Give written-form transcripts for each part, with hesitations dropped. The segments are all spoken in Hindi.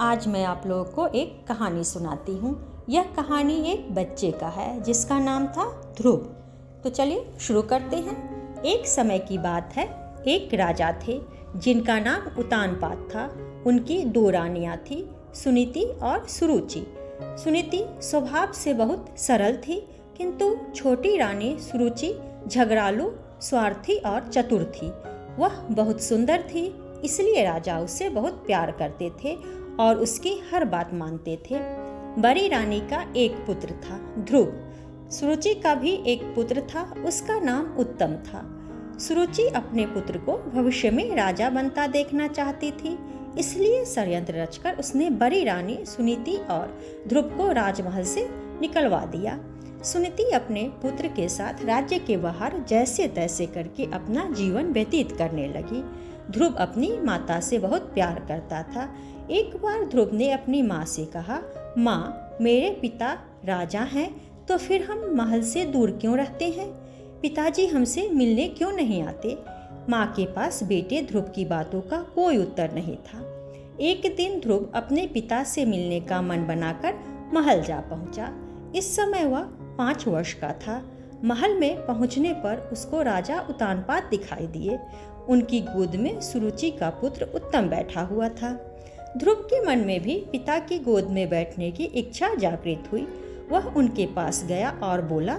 आज मैं आप लोगों को एक कहानी सुनाती हूँ। यह कहानी एक बच्चे का है जिसका नाम था ध्रुव। तो चलिए शुरू करते हैं। एक समय की बात है, एक राजा थे जिनका नाम उतानपाद था। उनकी दो रानियाँ थीं, सुनीति और सुरुचि। सुनीति स्वभाव से बहुत सरल थी, किंतु छोटी रानी सुरुचि झगड़ालू, स्वार्थी और चतुर थी। वह बहुत सुंदर थी, इसलिए राजा उससे बहुत प्यार करते थे और उसकी हर बात मानते थे। बड़ी रानी का एक पुत्र था, ध्रुव। सुरुचि का भी एक पुत्र था, उसका नाम उत्तम था। सुरुचि अपने पुत्र को भविष्य में राजा बनता देखना चाहती थी, इसलिए षड्यंत्र रचकर उसने बड़ी रानी सुनीति और ध्रुव को राजमहल से निकलवा दिया। सुनीति अपने पुत्र के साथ राज्य के बाहर जैसे तैसे करके अपना जीवन व्यतीत करने लगी। ध्रुव अपनी माता से बहुत प्यार करता था। एक बार ध्रुव ने अपनी माँ से कहा, माँ, मेरे पिता राजा हैं, तो फिर हम महल से दूर क्यों रहते हैं? पिताजी हमसे मिलने क्यों नहीं आते? माँ के पास बेटे ध्रुव की बातों का कोई उत्तर नहीं था। एक दिन ध्रुव अपने पिता से मिलने का मन बनाकर महल जा पहुँचा। इस समय वह 5 वर्ष का था। महल में पहुँचने पर उसको राजा उतानपाद दिखाई दिए। उनकी गोद में सुरुचि का पुत्र उत्तम बैठा हुआ था। ध्रुव के मन में भी पिता की गोद में बैठने की इच्छा जागृत हुई। वह उनके पास गया और बोला,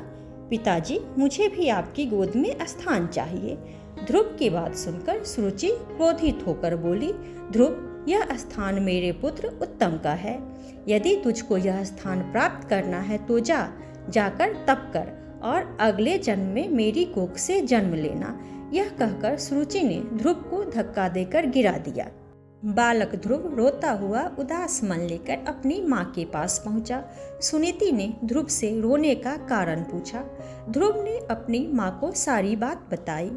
पिताजी, मुझे भी आपकी गोद में स्थान चाहिए। ध्रुव की बात सुनकर सुरुचि क्रोधित होकर बोली, ध्रुव, यह स्थान मेरे पुत्र उत्तम का है। यदि तुझको यह स्थान प्राप्त करना है तो जाकर तप कर और अगले जन्म में मेरी कोख से जन्म लेना। यह कहकर सुरुचि ने ध्रुव को धक्का देकर गिरा दिया। बालक ध्रुव रोता हुआ उदास मन लेकर अपनी माँ के पास पहुँचा। सुनीति ने ध्रुव से रोने का कारण पूछा। ध्रुव ने अपनी माँ को सारी बात बताई।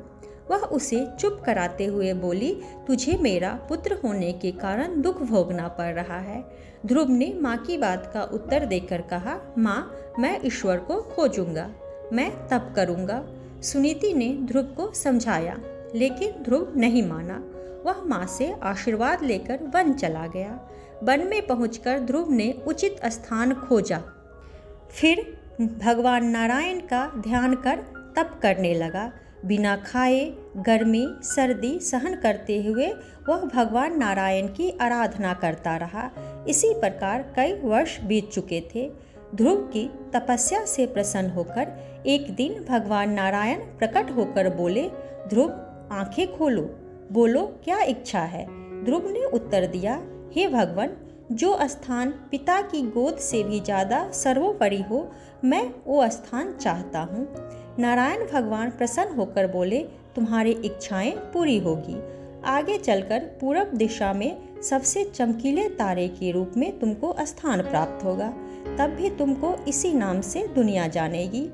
वह उसे चुप कराते हुए बोली, तुझे मेरा पुत्र होने के कारण दुख भोगना पड़ रहा है। ध्रुव ने माँ की बात का उत्तर देकर कहा, माँ, मैं ईश्वर को खोजूंगा, मैं तप करूंगा। सुनीति ने ध्रुव को समझाया, लेकिन ध्रुव नहीं माना। वह माँ से आशीर्वाद लेकर वन चला गया। वन में पहुंचकर ध्रुव ने उचित स्थान खोजा। फिर भगवान नारायण का ध्यान कर तप करने लगा। बिना खाए गर्मी सर्दी सहन करते हुए वह भगवान नारायण की आराधना करता रहा। इसी प्रकार कई वर्ष बीत चुके थे। ध्रुव की तपस्या से प्रसन्न होकर एक दिन भगवान नारायण प्रकट होकर बोले, ध्रुव, आंखें खोलो, बोलो क्या इच्छा है? ध्रुव ने उत्तर दिया, हे भगवान, जो स्थान पिता की गोद से भी ज़्यादा सर्वोपरि हो, मैं वो स्थान चाहता हूँ। नारायण भगवान प्रसन्न होकर बोले, तुम्हारी इच्छाएं पूरी होगी। आगे चलकर पूरब दिशा में सबसे चमकीले तारे के रूप में तुमको स्थान प्राप्त होगा। तब भी तुमको इसी नाम से दुनिया जानेगी।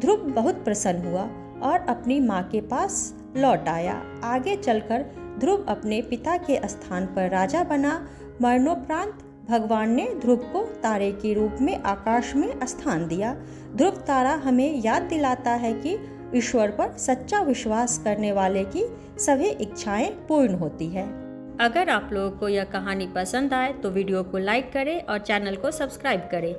ध्रुव बहुत प्रसन्न हुआ और अपनी माँ के पास लौट आया। आगे चलकर ध्रुव अपने पिता के स्थान पर राजा बना। मरणोपरांत भगवान ने ध्रुव को तारे के रूप में आकाश में स्थान दिया। ध्रुव तारा हमें याद दिलाता है कि ईश्वर पर सच्चा विश्वास करने वाले की सभी इच्छाएं पूर्ण होती है। अगर आप लोगों को यह कहानी पसंद आए तो वीडियो को लाइक करें और चैनल को सब्सक्राइब करें।